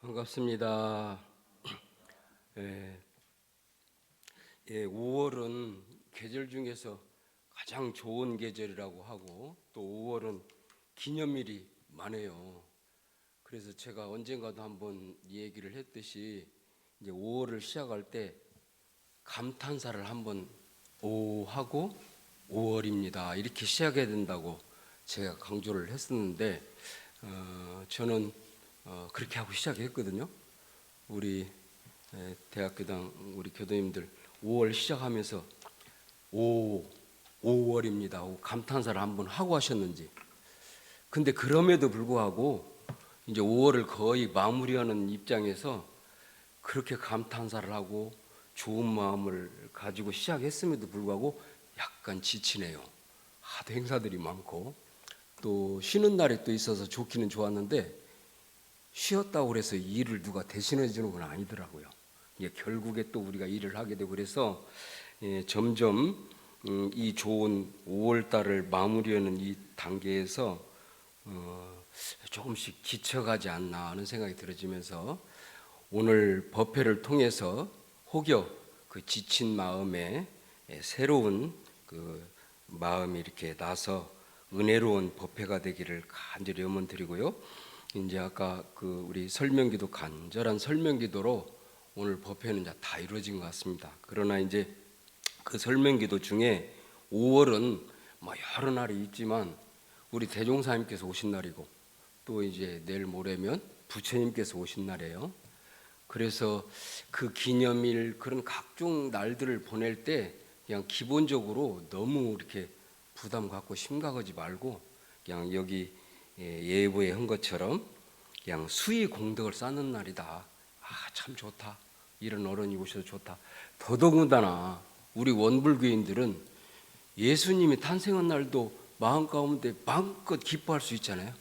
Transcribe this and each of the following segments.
반갑습니다. 예, 5월은 계절 중에서 가장 좋은 계절이라고 하고 또 5월은 기념일이 많아요. 그래서 제가 언젠가도 한번 이 얘기를 했듯이 이제 5월을 시작할 때 감탄사를 한번 하고 5월입니다. 이렇게 시작해야 된다고 제가 강조를 했었는데 저는 그렇게 하고 시작했거든요. 우리 대학교당 우리 교도님들 5월 시작하면서 5월입니다. 감탄사를 한번 하고 하셨는지. 근데 그럼에도 불구하고 이제 5월을 거의 마무리하는 입장에서 그렇게 감탄사를 하고 좋은 마음을 가지고 시작했음에도 불구하고 약간 지치네요. 하도 행사들이 많고 또 쉬는 날이 또 있어서 좋기는 좋았는데 쉬었다고 그래서 일을 누가 대신해 주는 건 아니더라고요. 결국에 또 우리가 일을 하게 되고 그래서 점점 이 좋은 5월 달을 마무리하는 이 단계에서 조금씩 지쳐가지 않나 하는 생각이 들어지면서 오늘 법회를 통해서 혹여 그 지친 마음에 새로운 그 마음이 이렇게 나서 은혜로운 법회가 되기를 간절히 염원드리고요. 이제 아까 그 우리 설명기도 간절한 설명기도로 오늘 법회는 이제 다 이루어진 것 같습니다. 그러나 이제 그 설명기도 중에 5월은 뭐 여러 날이 있지만 우리 대종사님께서 오신 날이고 또 이제 내일 모레면 부처님께서 오신 날이에요. 그래서 그 기념일 그런 각종 날들을 보낼 때 그냥 기본적으로 너무 이렇게 부담 갖고 심각하지 말고 그냥 여기 예보에 한 것처럼 그냥 수의 공덕을 쌓는 날이다. 참 좋다. 이런 어른이 오셔서 좋다. 더더군다나 우리 원불교인들은 예수님이 탄생한 날도 마음 가운데 마음껏 기뻐할 수 있잖아요.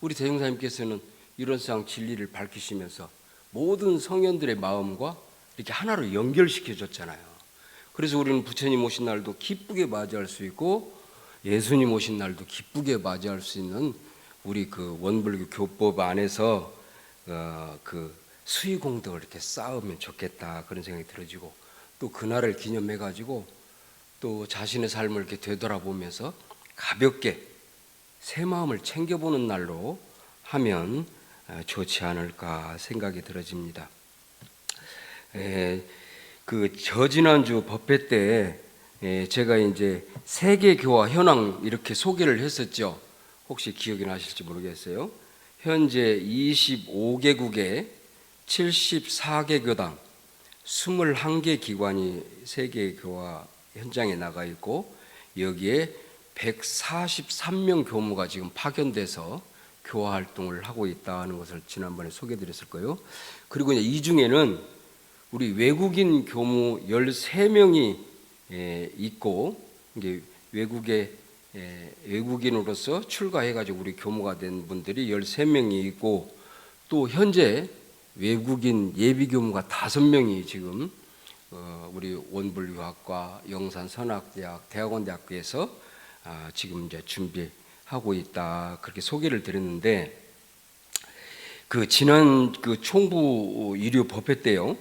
우리 대종사님께서는 이런 세상 진리를 밝히시면서 모든 성현들의 마음과 이렇게 하나로 연결시켜 줬잖아요. 그래서 우리는 부처님 오신 날도 기쁘게 맞이할 수 있고 예수님 오신 날도 기쁘게 맞이할 수 있는 우리 그 원불교 교법 안에서 그 수의 공덕을 이렇게 쌓으면 좋겠다 그런 생각이 들어지고 또 그날을 기념해 가지고 또 자신의 삶을 이렇게 되돌아보면서 가볍게 새 마음을 챙겨보는 날로 하면 좋지 않을까 생각이 들어집니다. 그 저지난주 법회 때 제가 이제 세계교화 현황 이렇게 소개를 했었죠. 혹시 기억이 나실지 모르겠어요. 현재 25개국에 74개 교당 21개 기관이 세계교화 현장에 나가 있고 여기에 143명 교무가 지금 파견돼서 교화 활동을 하고 있다는 것을 지난번에 소개드렸을 거예요. 그리고 이제 이 중에는 우리 외국인 교무 13명이 있고 이게 외국인으로서 출가해가지고 우리 교무가 된 분들이 13명이 있고 또 현재 외국인 예비 교무가 5명이 지금 우리 원불유학과 영산선학대학 대학원대학교에서 지금 이제 준비하고 있다 그렇게 소개를 드렸는데 그 지난 그 총부 일요 법회 때요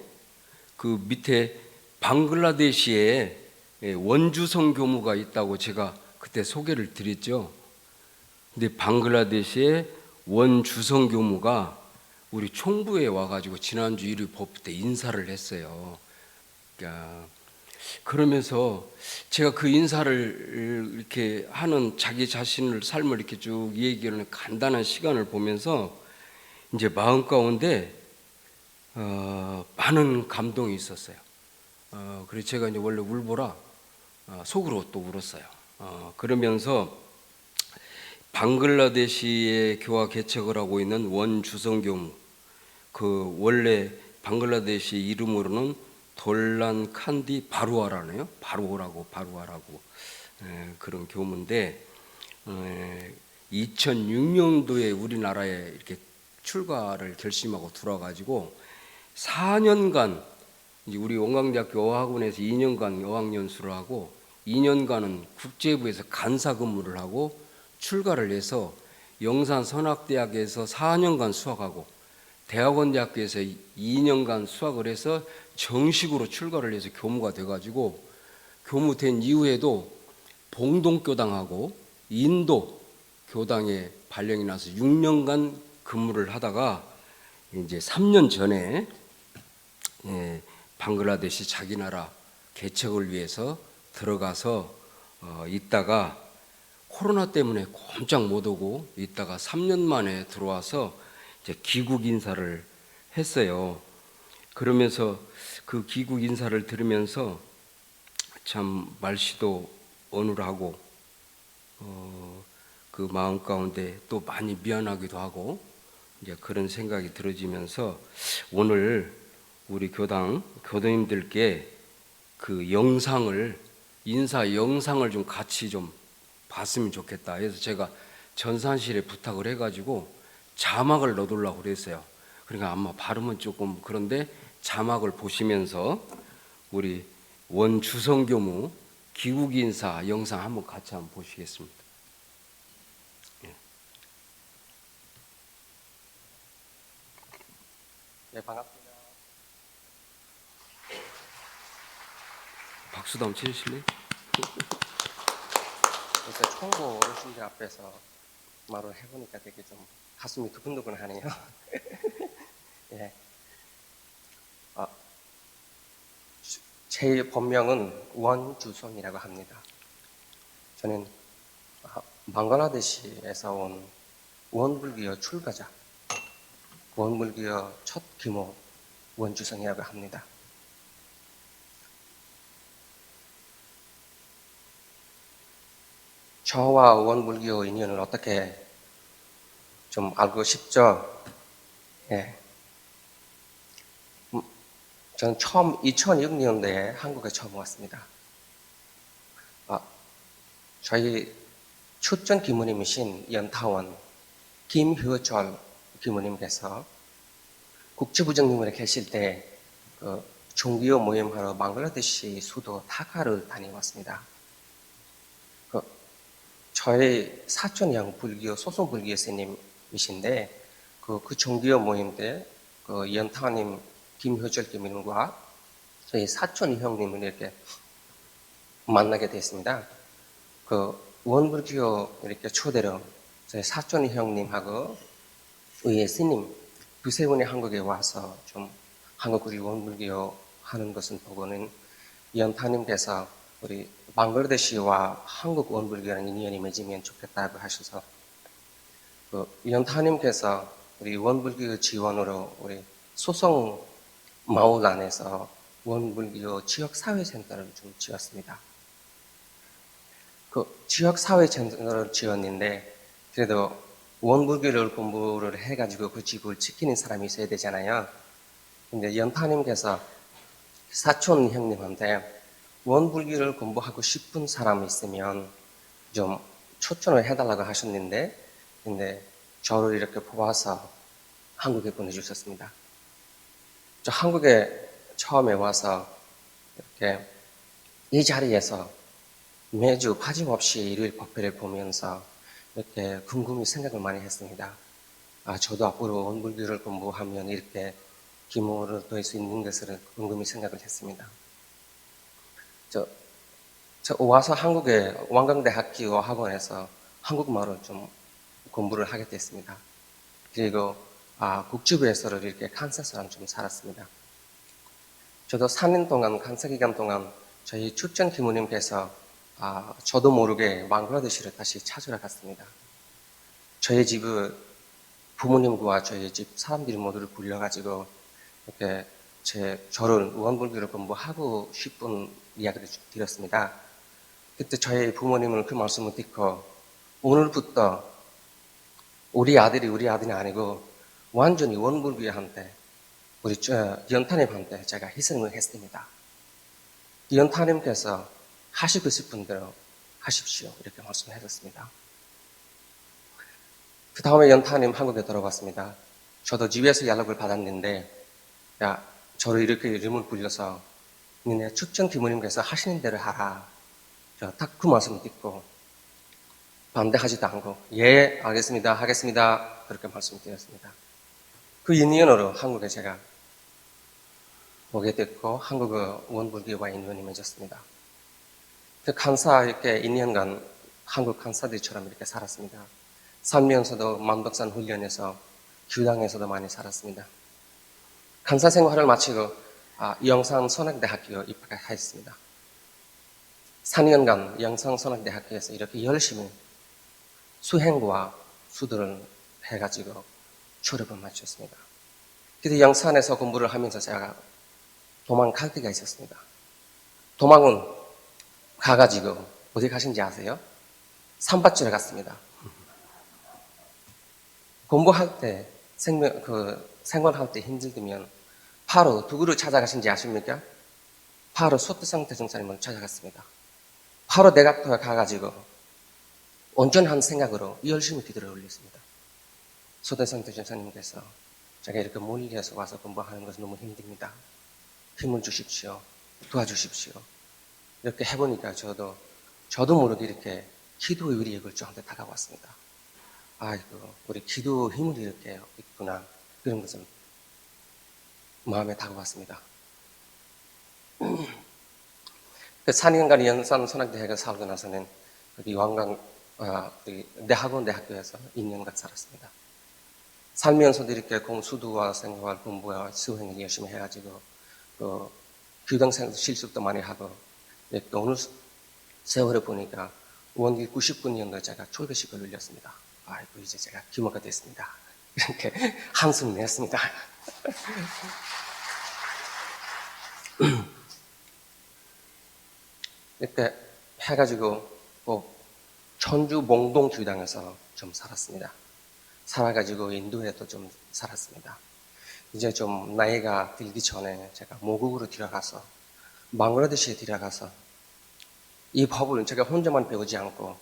그 밑에 방글라데시에 원주성 교무가 있다고 제가 그때 소개를 드렸죠. 근데 방글라데시의 원주성 교무가 우리 총부에 와가지고 지난주 일요 법회 때 인사를 했어요. 그러면서 제가 그 인사를 이렇게 하는 자기 자신을 삶을 이렇게 쭉 얘기하는 간단한 시간을 보면서 이제 마음 가운데 많은 감동이 있었어요. 그래서 제가 이제 원래 울보라 속으로 또 울었어요. 그러면서 방글라데시에 교화 개척을 하고 있는 원주성 교무 그 원래 방글라데시 이름으로는 돌란 칸디 바루아라네요. 바루아라고 그런 교무인데 2006년도에 우리나라에 이렇게 출가를 결심하고 들어와가지고 4년간 우리 원광대학교 어학원에서 2년간 어학연수를 하고 2년간은 국제부에서 간사 근무를 하고 출가를 해서 영산선학대학에서 4년간 수학하고 대학원대학교에서 2년간 수학을 해서 정식으로 출가를 해서 교무가 돼가지고 교무된 이후에도 봉동교당하고 인도 교당에 발령이 나서 6년간 근무를 하다가 이제 3년 전에 방글라데시 자기 나라 개척을 위해서 들어가서 있다가 코로나 때문에 꼼짝 못 오고 있다가 3년 만에 들어와서 이제 귀국 인사를 했어요. 그러면서 그 귀국 인사를 들으면서 참 말씨도 어눌하고 그 마음 가운데 또 많이 미안하기도 하고 이제 그런 생각이 들어지면서 오늘 우리 교당 교도님들께 그 영상을 인사 영상을 좀 같이 좀 봤으면 좋겠다. 그래서 제가 전산실에 부탁을 해가지고 자막을 넣어두려고 그랬어요. 그러니까 아마 발음은 조금 그런데 자막을 보시면서 우리 원주성교무 귀국 인사 영상 한번 같이 한번 보시겠습니다. 네, 반갑습니다. 박수도 한번 치실래요? 그래서 총무 어르신들 앞에서 말을 해보니까 되게 좀 가슴이 두근두근하네요. 예. 제 본명은 원주성이라고 합니다. 저는 방글라데시에서 온 원불교 출가자, 원불교 첫 규모 원주성이라고 합니다. 저와 원불교 인연을 어떻게 좀 알고 싶죠? 예. 저는 처음 2006년도에 한국에 처음 왔습니다. 저희 출전 기무님이신 연타원 김효철 기무님께서 국제부장님으로 계실 때 그 종교 모임하러 방글라데시 수도 다카를 다녀왔습니다. 저희 사촌형 불교 소속 불교 스님이신데 그 종교 모임 때 그 연타님 김효철 기무님과 저희 사촌 형님을 이렇게 만나게 됐습니다. 그 원불교 이렇게 초대로 저희 사촌 형님하고 의회 스님 두세 분이 한국에 와서 좀 한국 우리 원불교 하는 것을 보고는 연타님께서 우리 방글라데시와 한국 원불교라는 인연이 맺으면 좋겠다고 하셔서 그 연타님께서 우리 원불교 지원으로 우리 소송 마을 안에서 원불교 지역사회센터를 좀 지었습니다. 그 지역사회센터를 지었는데 그래도 원불교를 공부를 해가지고 그 지구를 지키는 사람이 있어야 되잖아요. 근데 연타님께서 사촌 형님한테 원불교를 공부하고 싶은 사람이 있으면 좀 초청을 해달라고 하셨는데, 근데 저를 이렇게 뽑아서 한국에 보내주셨습니다. 저 한국에 처음에 와서 이렇게 이 자리에서 매주 빠짐없이 일요일 법회를 보면서 이렇게 궁금히 생각을 많이 했습니다. 저도 앞으로 원불교를 공부하면 이렇게 기모를 될 수 있는 것을 궁금히 생각을 했습니다. 저 와서 한국의 완강대학교 학원에서 한국말을 좀 공부를 하게 됐습니다. 그리고 국제부에서를 이렇게 칸사스랑 좀 살았습니다. 저도 4년 동안 칸사 기간 동안 저희 출전 기무님께서 저도 모르게 방글라데시를 다시 찾으러 갔습니다. 저희 집을 부모님과 저희 집 사람들이 모두를 불려가지고 이렇게 저를 원불교를 공부하고 싶은 이야기를 드렸습니다. 그때 저희 부모님은 그 말씀을 듣고 오늘부터 우리 아들이 아니고 완전히 원불교한테 우리 연타님한테 제가 희생을 했습니다. 연타님께서 하시고 싶은 대로 하십시오. 이렇게 말씀하셨습니다. 그 다음에 연타님 한국에 돌아왔습니다. 저도 집에서 연락을 받았는데 저를 이렇게 이름을 불려서 니네 축전 기무님께서 하시는 대로 하라. 딱 그 말씀을 듣고 반대하지도 않고 예 알겠습니다 하겠습니다 그렇게 말씀드렸습니다. 그 인연으로 한국에 제가 오게 됐고 한국의 원불교와 인연이 맺었습니다. 그 간사 이렇게 2년간 한국 간사들처럼 이렇게 살았습니다. 살면서도 만덕산 훈련에서 교당에서도 많이 살았습니다. 간사 생활을 마치고 영상선악대학교 입학했습니다. 4년간 영상선악대학교에서 이렇게 열심히 수행과 수도를 해가지고 졸업을 마쳤습니다. 그래서 영산에서 공부를 하면서 제가 도망갈 때가 있었습니다. 도망은 가가지고 어디 가신지 아세요? 산밭집에 갔습니다. 공부할 때 생활할 때 힘들면 바로 누구를 찾아가신지 아십니까? 바로 소태상 대종사님을 찾아갔습니다. 바로 내각터에 가가지고 온전한 생각으로 열심히 기도를 올렸습니다. 소태상 대종사님께서 제가 이렇게 멀리에서 와서 공부하는 것은 너무 힘듭니다. 힘을 주십시오. 도와주십시오. 이렇게 해보니까 저도 모르게 이렇게 기도의 위력을 저한테 다가왔습니다. 아이고, 우리 기도 힘을 이렇게 있구나. 그런 것을 마음에 다가왔습니다. 그 4년간 연산 선악대학에 살고 나서는 여기 왕강, 대학교에서 2년간 살았습니다. 살면서도 이렇게 수도와 생활, 공부와 수행을 열심히 해가지고, 교당생 실습도 많이 하고, 또 어느 세월을 보니까 원기 99년도에 제가 초배식을 올렸습니다. 아이고, 이제 제가 규모가 됐습니다. 이렇게 한숨 냈습니다. 이렇게 해가지고 천주 몽동 교당에서 좀 살았습니다. 살아가지고 인도에도 좀 살았습니다. 이제 좀 나이가 들기 전에 제가 모국으로 들어가서 방글라데시에 들어가서 이 법을 제가 혼자만 배우지 않고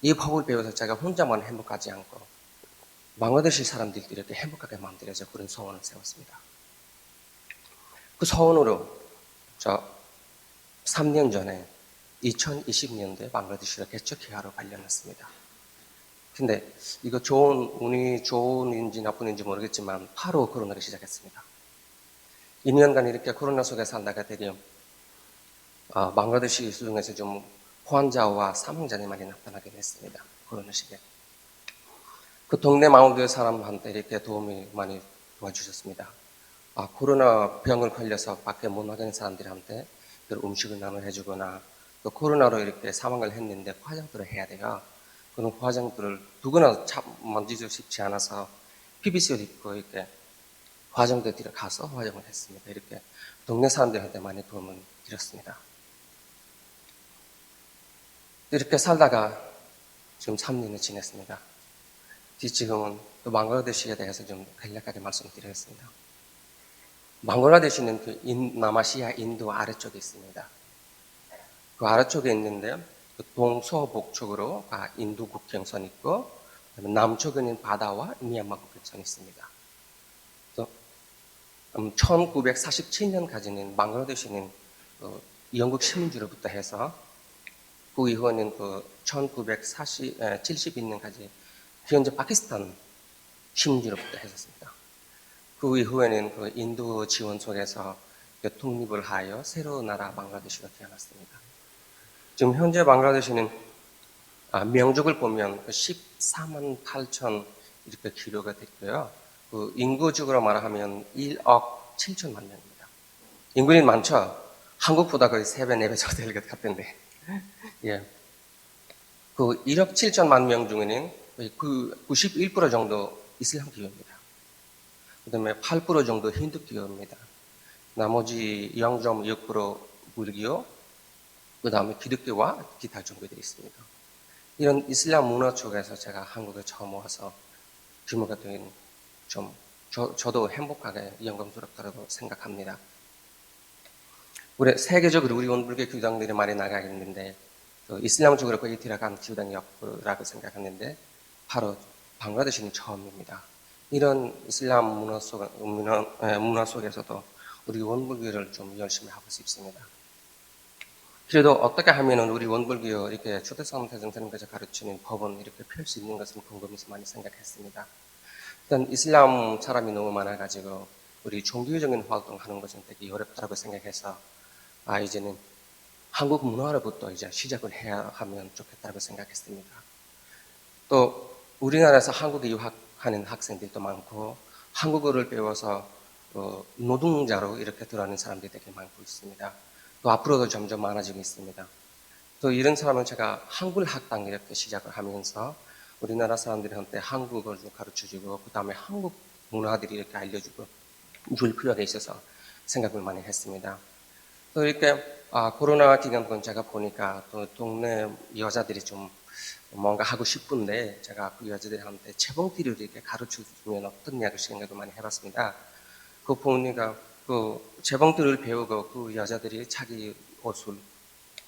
이 법을 배워서 제가 혼자만 행복하지 않고 방글라데시 사람들도 이렇게 행복하게 만들어서 그런 소원을 세웠습니다. 그 소원으로 저 3년 전에 2020년도에 방글라데시로 개척회하러 발령났습니다. 근데 이거 운이 좋은지 나쁜지 모르겠지만 바로 코로나가 시작했습니다. 2년간 이렇게 코로나 속에 살다가 되게 방글라데시 중에서 좀 환자와 사망자들이 많이 나타나게 됐습니다. 코로나 시기에. 그 동네 마을의 사람한테 이렇게 도움이 많이 도와주셨습니다. 코로나 병을 걸려서 밖에 못 나가는 사람들한테 음식을 나눠해주거나 또 코로나로 이렇게 사망을 했는데 화장들을 해야 돼요. 그런 화장들을 누구나 만지기 쉽지 않아서 PPC를 입고 이렇게 화장대에 가서 화장을 했습니다. 이렇게 동네 사람들한테 많이 도움을 드렸습니다. 이렇게 살다가 지금 3년을 지냈습니다. 지금은 또 방글라데시에 대해서 좀 간략하게 말씀드리겠습니다. 방글라데시는 그 남아시아 인도 아래쪽에 있습니다. 그 아래쪽에 있는데 그 동서북쪽으로 인도 국경선이 있고 남쪽에는 바다와 미얀마 국경선이 있습니다. 1947년까지는 방글라데시는 영국 식민지로부터 해서 그 이후에는 1971년까지 현재 파키스탄 식민지로부터 했었습니다. 그 이후에는 그 인도 지원 속에서 독립을 하여 새로운 나라 방글라데시가 태어났습니다. 지금 현재 방글라데시는 명족을 보면 14만 8천 이렇게 기록이 됐고요. 그 인구적으로 말하면 1억 7천만 명입니다. 인구는 많죠? 한국보다 거의 3배, 4배 정도 될 것 같은데. 예. 그 1억 7천만 명 중에는 거의 그 91% 정도 이슬람교입니다. 그 다음에 8% 정도 힌두교입니다. 나머지 0.6% 불교, 그 다음에 기독교와 기타 종교들이 있습니다. 이런 이슬람 문화 쪽에서 제가 한국에 처음 와서 규모가 된 저도 행복하게 영광스럽다고 생각합니다. 세계적으로 우리 원불교 교당들이 많이 나가 있는데 이슬람 쪽으로 거의 들어간 교당이 없라고 생각하는데 바로 방글라데시는 처음입니다. 이런 이슬람 문화 속에서도 우리 원불교를 좀 열심히 하고 싶습니다. 그래도 어떻게 하면 우리 원불교 이렇게 초대성 대성사님께서 가르치는 법은 이렇게 펼 수 있는 것은 궁금해서 많이 생각했습니다. 일단 이슬람 사람이 너무 많아가지고 우리 종교적인 활동하는 것은 되게 어렵다고 생각해서 이제는 한국 문화로부터 이제 시작을 해야 하면 좋겠다고 생각했습니다. 또 우리나라에서 한국에 유학하는 학생들도 많고 한국어를 배워서 노동자로 이렇게 들어가는 사람들이 되게 많고 있습니다. 또 앞으로도 점점 많아지고 있습니다. 또 이런 사람은 제가 한글 학당 이렇게 시작을 하면서 우리나라 사람들한테 한국어를 가르쳐주고 그 다음에 한국 문화들이 이렇게 알려주고 줄 필요가 있어서 생각을 많이 했습니다. 또 이렇게 코로나 기간 동안 제가 보니까 또 동네 여자들이 좀 뭔가 하고 싶은데 제가 그 여자들한테 재봉틀을 이렇게 가르쳐주면 어떻냐고 생각을 많이 해봤습니다. 그 보니까 그 재봉틀을 배우고 그 여자들이 자기 옷을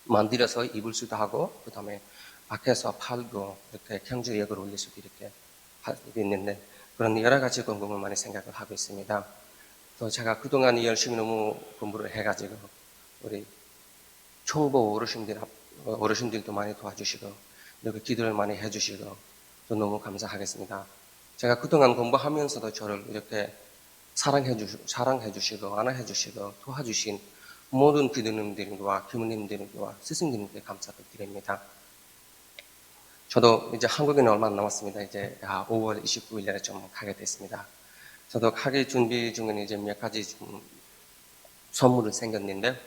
만들어서 입을 수도 하고 그 다음에 밖에서 팔고 이렇게 경제력을 올릴 수도 이렇게 하고 있는데 그런 여러 가지 궁금을 많이 생각을 하고 있습니다. 또 제가 그동안 열심히 너무 공부를 해가지고 우리 총보 어르신들도 많이 도와주시고 이렇게 기도를 많이 해주시고 또 너무 감사하겠습니다. 제가 그동안 공부하면서도 저를 이렇게 사랑해 주시고 안아해 주시고 도와주신 모든 기도님들과 교무님들과 스승님께 감사를 드립니다. 저도 이제 한국에는 얼마 안 남았습니다. 이제 5월 29일에 좀 가게 됐습니다. 저도 가기 준비 중에 이제 몇 가지 좀 선물을 생겼는데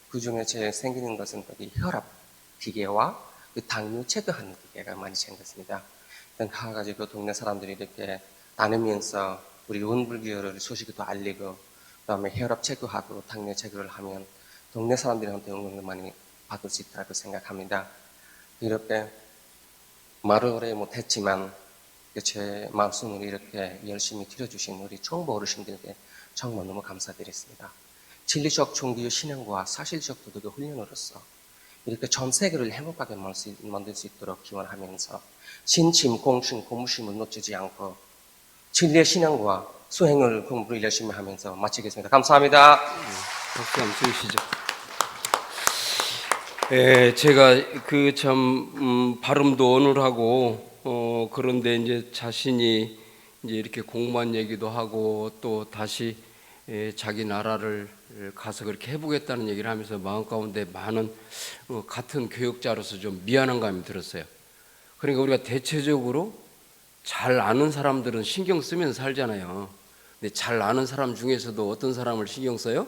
그 중에 제일 생기는 것은 여기 혈압 기계와 그 당뇨 체크하는 기계가 많이 생겼습니다. 일단 가가지고 동네 사람들이 이렇게 나누면서 우리 원불교를 소식도 알리고 그다음에 혈압 체크하고 당뇨 체크를 하면 동네 사람들한테 응원을 많이 받을 수 있다고 생각합니다. 이렇게 말을 오래 못했지만 제 말씀을 이렇게 열심히 들어주신 우리 총부 어르신들께 정말 너무 감사드렸습니다. 진리적 종교 신앙과 사실적 도덕의 훈련으로서 이렇게 전 세계를 행복하게 만들 수 있도록 기원하면서 신심, 공신, 고무심을 놓치지 않고 진리의 신앙과 수행을 공부를 열심히 하면서 마치겠습니다. 감사합니다. 박수 한번 주시죠. 제가 그 참 발음도 어눌하고 그런데 이제 자신이 이제 이렇게 공무원 얘기도 하고 또 다시 자기 나라를 가서 그렇게 해보겠다는 얘기를 하면서 마음 가운데 많은 같은 교육자로서 좀 미안한 감이 들었어요. 그러니까 우리가 대체적으로 잘 아는 사람들은 신경 쓰면서 살잖아요. 근데 잘 아는 사람 중에서도 어떤 사람을 신경 써요?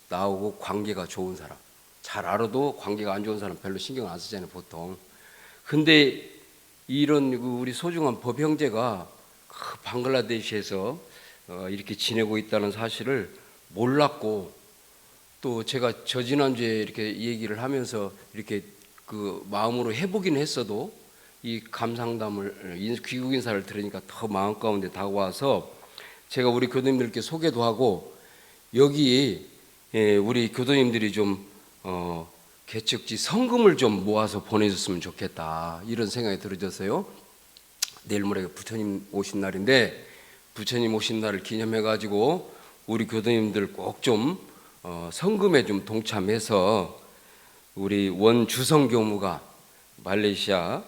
나하고 관계가 좋은 사람. 잘 알아도 관계가 안 좋은 사람 별로 신경 안 쓰잖아요, 보통. 근데 이런 우리 소중한 법 형제가 그 방글라데시에서 이렇게 지내고 있다는 사실을 몰랐고 또 제가 지난주에 이렇게 얘기를 하면서 이렇게 그 마음으로 해보긴 했어도 이 감상담을 귀국 인사를 들으니까 더 마음 가운데 다가와서 제가 우리 교도님들께 소개도 하고 여기 우리 교도님들이 좀 개척지 성금을 좀 모아서 보내줬으면 좋겠다 이런 생각이 들어졌어요. 내일 모레 부처님 오신 날인데 부처님 오신 날을 기념해 가지고 우리 교도님들 꼭 좀 성금에 좀 동참해서 우리 원 주성 교무가 말레이시아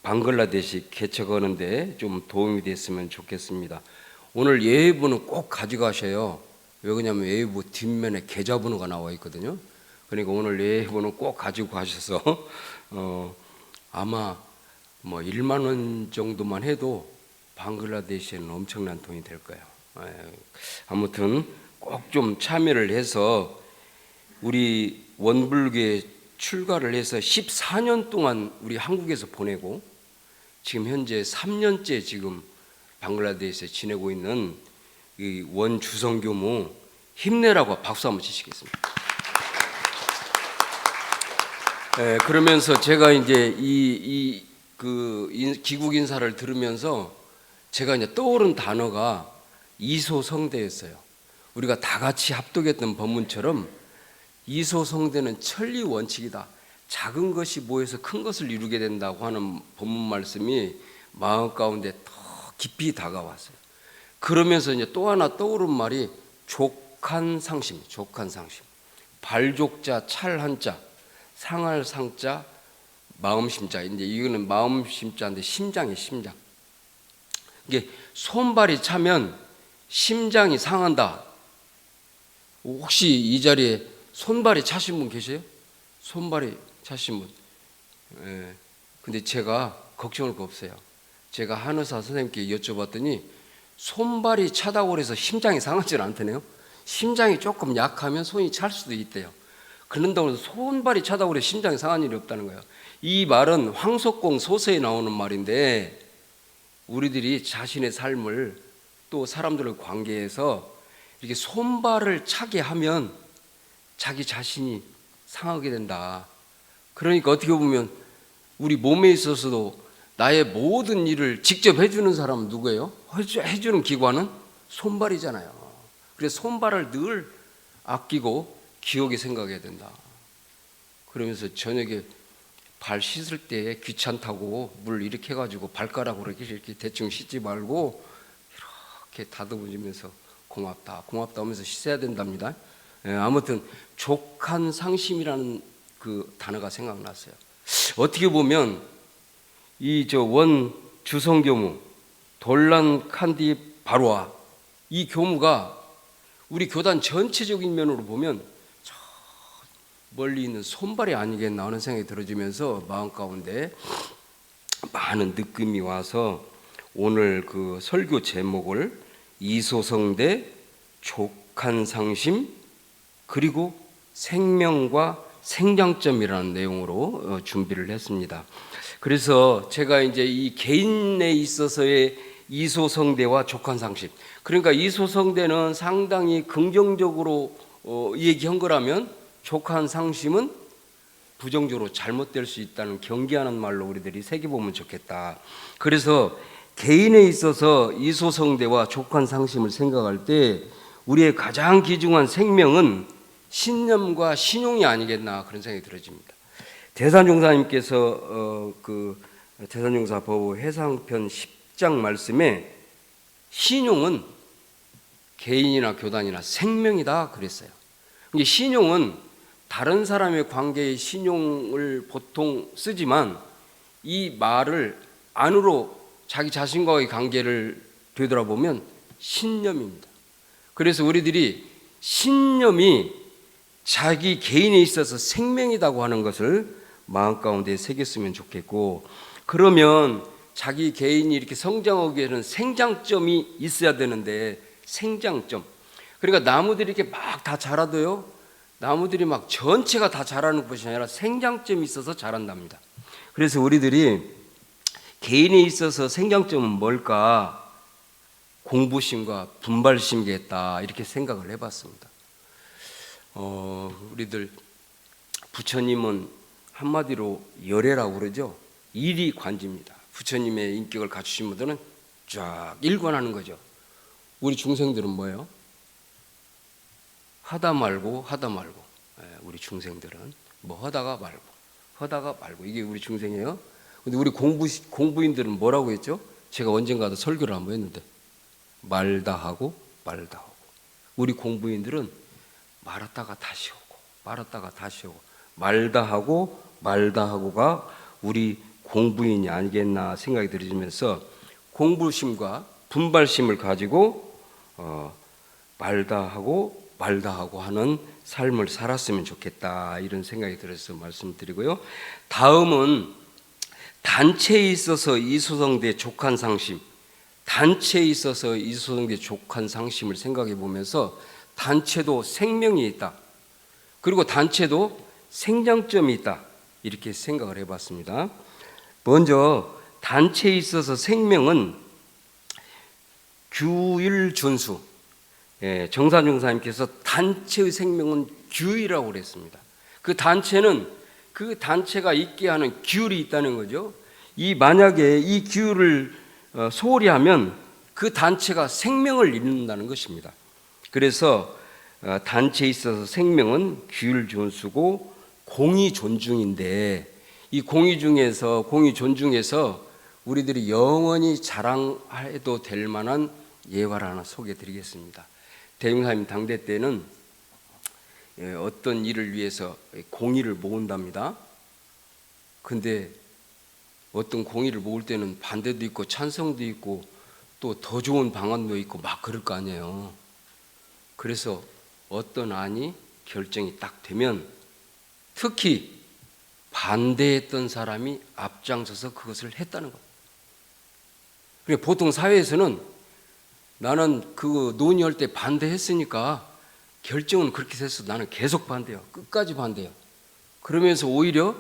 방글라데시 개척하는데 좀 도움이 됐으면 좋겠습니다. 오늘 예회부는 꼭 가져가셔요. 왜 그러냐면 예회부 뒷면에 계좌번호가 나와 있거든요. 그러니까 오늘 예회부는 꼭 가지고 가셔서 아마 뭐 1만 원 정도만 해도 방글라데시에는 엄청난 돈이 될 거예요. 아무튼 꼭 좀 참여를 해서 우리 원불교에 출가를 해서 14년 동안 우리 한국에서 보내고 지금 현재 3년째 지금 방글라데시에 지내고 있는 이 원주성교무 힘내라고 박수 한번 치시겠습니다. 그러면서 제가 이제 귀국 인사를 들으면서 제가 이제 떠오른 단어가 이소성대였어요. 우리가 다 같이 합독했던 법문처럼 이소성대는 천리 원칙이다. 작은 것이 모여서 큰 것을 이루게 된다고 하는 법문 말씀이 마음 가운데 더 깊이 다가왔어요. 그러면서 이제 또 하나 떠오른 말이 족한상심, 족한상심. 발족자, 찰한자, 상할 상자, 마음심자. 이제 이거는 마음심자인데 심장이 심장. 이게 손발이 차면 심장이 상한다. 혹시 이 자리에 손발이 차신 분 계세요? 손발이 차신 분. 예. 근데 제가 걱정할 거 없어요. 제가 한의사 선생님께 여쭤봤더니 손발이 차다고 해서 심장이 상하지는 않다네요. 심장이 조금 약하면 손이 찰 수도 있대요. 그런다고 해서 손발이 차다고 해서 심장이 상한 일이 없다는 거예요. 이 말은 황석공 소서에 나오는 말인데, 우리들이 자신의 삶을 또 사람들의 관계에서 이렇게 손발을 차게 하면 자기 자신이 상하게 된다. 그러니까 어떻게 보면 우리 몸에 있어서도 나의 모든 일을 직접 해주는 사람은 누구예요? 해주는 기관은 손발이잖아요. 그래서 손발을 늘 아끼고 귀하게 생각해야 된다. 그러면서 저녁에 발 씻을 때 귀찮다고 물 이렇게 해가지고 발가락으로 이렇게 대충 씻지 말고 이렇게 다듬어주면서 고맙다 하면서 씻어야 된답니다. 예, 아무튼 족한상심이라는 그 단어가 생각났어요. 어떻게 보면 이 원 주성교무 돌란 칸디 바로아, 이 교무가 우리 교단 전체적인 면으로 보면 저 멀리 있는 손발이 아니겠나 하는 생각이 들어지면서 마음 가운데 많은 느낌이 와서 오늘 그 설교 제목을 이소성대 족한상심 그리고 생명과 생장점이라는 내용으로 준비를 했습니다. 그래서 제가 이제 이 개인에 있어서의 이소성대와 족한상심, 그러니까 이소성대는 상당히 긍정적으로 얘기한 거라면 족한상심은 부정적으로 잘못될 수 있다는 경계하는 말로 우리들이 새겨보면 좋겠다. 그래서 개인에 있어서 이소성대와 족한상심을 생각할 때 우리의 가장 귀중한 생명은 신념과 신용이 아니겠나 그런 생각이 들어집니다. 대산종사님께서 그 대산종사법 해상편 10장 말씀에 신용은 개인이나 교단이나 생명이다 그랬어요. 이게 신용은 다른 사람의 관계의 신용을 보통 쓰지만 이 말을 안으로 자기 자신과의 관계를 되돌아보면 신념입니다. 그래서 우리들이 신념이 자기 개인에 있어서 생명이라고 하는 것을 마음 가운데 새겼으면 좋겠고, 그러면 자기 개인이 이렇게 성장하기 위해서는 생장점이 있어야 되는데, 생장점, 그러니까 나무들이 이렇게 막 다 자라도요, 나무들이 막 전체가 다 자라는 것이 아니라 생장점이 있어서 자란답니다. 그래서 우리들이 개인에 있어서 생장점은 뭘까? 공부심과 분발심이겠다 이렇게 생각을 해봤습니다. 우리들 부처님은 한마디로 열애라고 그러죠. 일이 관지입니다. 부처님의 인격을 갖추신 분들은 쫙 일관하는 거죠. 우리 중생들은 뭐예요? 하다 말고 우리 중생들은 뭐 하다가 말고 이게 우리 중생이에요. 근데 우리 공부인들은 뭐라고 했죠? 제가 언젠가도 설교를 한번 했는데 말다 하고 우리 공부인들은 말았다가 다시 오고 말다 하고가 우리 공부인이 아니겠나 생각이 들으면서 공부심과 분발심을 가지고 말다 하고 하는 삶을 살았으면 좋겠다 이런 생각이 들어서 말씀드리고요. 다음은 단체에 있어서 이소성대 족한상심, 단체에 있어서 이소성대 족한상심을 생각해 보면서 단체도 생명이 있다, 그리고 단체도 생장점이 있다 이렇게 생각을 해봤습니다. 먼저 단체에 있어서 생명은 규율준수, 정산종사님께서 단체의 생명은 규율이라고 그랬습니다. 그 단체는 그 단체가 있게 하는 규율이 있다는 거죠. 만약에 이 규율을 소홀히 하면 그 단체가 생명을 잃는다는 것입니다. 그래서 단체에 있어서 생명은 규율 준수고 공의 존중인데, 이 공의 존중에서 우리들이 영원히 자랑해도 될 만한 예화를 하나 소개해 드리겠습니다. 대웅사님 당대 때는 어떤 일을 위해서 공의를 모은답니다. 근데 어떤 공의를 모을 때는 반대도 있고 찬성도 있고 또 더 좋은 방안도 있고 막 그럴 거 아니에요. 그래서 어떤 안이 결정이 딱 되면 특히 반대했던 사람이 앞장서서 그것을 했다는 거예요. 그러니까 보통 사회에서는 나는 그 논의할 때 반대했으니까 결정은 그렇게 됐어. 나는 계속 반대요. 끝까지 반대요. 그러면서 오히려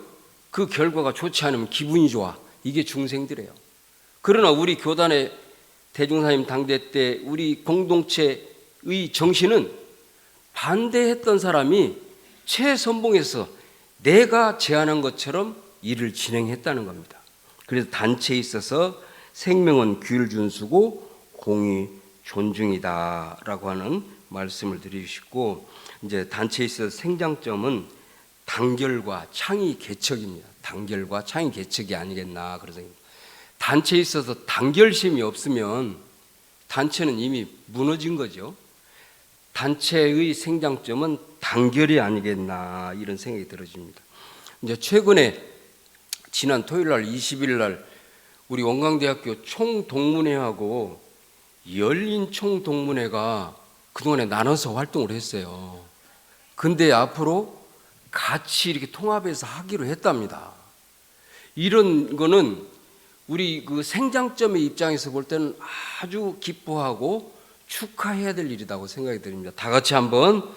그 결과가 좋지 않으면 기분이 좋아. 이게 중생들이에요. 그러나 우리 교단의 대종사님 당대 때 우리 공동체의 정신은 반대했던 사람이 최선봉에서 내가 제안한 것처럼 일을 진행했다는 겁니다. 그래서 단체에 있어서 생명은 규율 준수고 공의 존중이다라고 하는 말씀을 드리시고, 이제 단체에 있어서 생장점은 단결과 창의 개척입니다. 단결과 창의 개척이 아니겠나 그런 생각입니다. 단체에 있어서 단결심이 없으면 단체는 이미 무너진 거죠. 단체의 생장점은 단결이 아니겠나 이런 생각이 들어집니다. 이제 최근에 지난 토요일 날 20일 날 우리 원광대학교 총동문회하고 열린 총동문회가 그동안에 나눠서 활동을 했어요. 근데 앞으로 같이 이렇게 통합해서 하기로 했답니다. 이런 거는 우리 그 생장점의 입장에서 볼 때는 아주 기뻐하고 축하해야 될 일이라고 생각이 듭니다. 다 같이 한번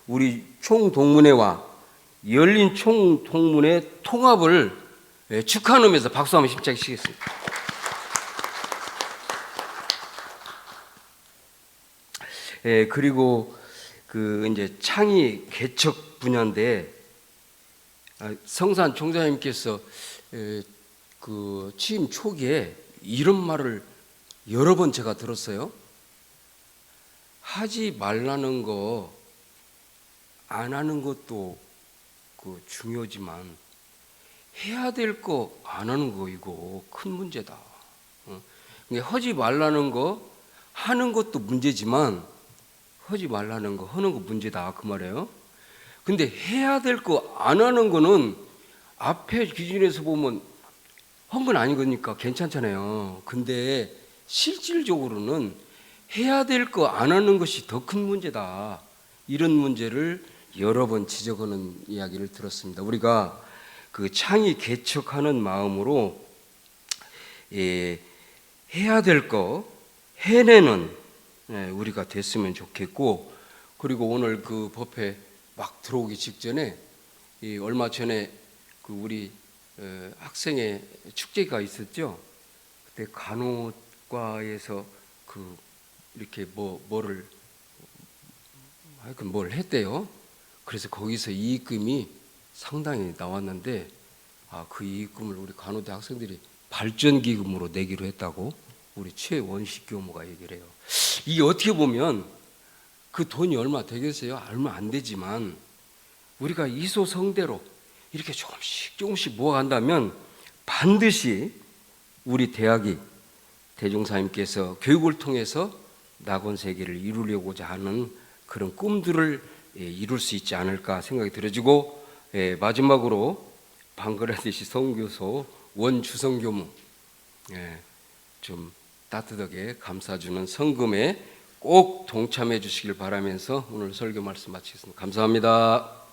우리 총동문회와 열린 총동문회 통합을 축하하는 의미에서 박수 한번 힘차게 치겠습니다. 그리고 그 이제 창의 개척 분야인데 성산 총장님께서 그 취임 초기에 이런 말을 여러 번 제가 들었어요. 하지 말라는 거 안 하는 것도 그 중요하지만 해야 될 거 안 하는 거 이거 큰 문제다. 하지 말라는 거 하는 것도 문제지만 하지 말라는 거 하는 거 문제다 그 말이에요. 근데 해야 될 거 안 하는 거는 앞에 기준에서 보면 한 건 아니거니까 괜찮잖아요. 근데 실질적으로는 해야 될 거 안 하는 것이 더 큰 문제다. 이런 문제를 여러 번 지적하는 이야기를 들었습니다. 우리가 그 창의 개척하는 마음으로 해야 될 거 해내는 우리가 됐으면 좋겠고, 그리고 오늘 그 법회 막 들어오기 직전에 얼마 전에 그 우리 학생의 축제가 있었죠. 그때 간호과에서 그 이렇게 뭘 했대요. 그래서 거기서 이익금이 상당히 나왔는데 그 이익금을 우리 간호대 학생들이 발전기금으로 내기로 했다고 우리 최원식 교무가 얘기를 해요. 이게 어떻게 보면 그 돈이 얼마 되겠어요? 얼마 안 되지만 우리가 이소성대로 이렇게 조금씩 모아간다면 반드시 우리 대학이 대종사님께서 교육을 통해서 낙원세계를 이루려고자 하는 그런 꿈들을 이룰 수 있지 않을까 생각이 들어지고, 마지막으로 방글라데시 선교소 원주성 교무 좀 따뜻하게 감싸주는 성금에 꼭 동참해 주시길 바라면서 오늘 설교 말씀 마치겠습니다. 감사합니다.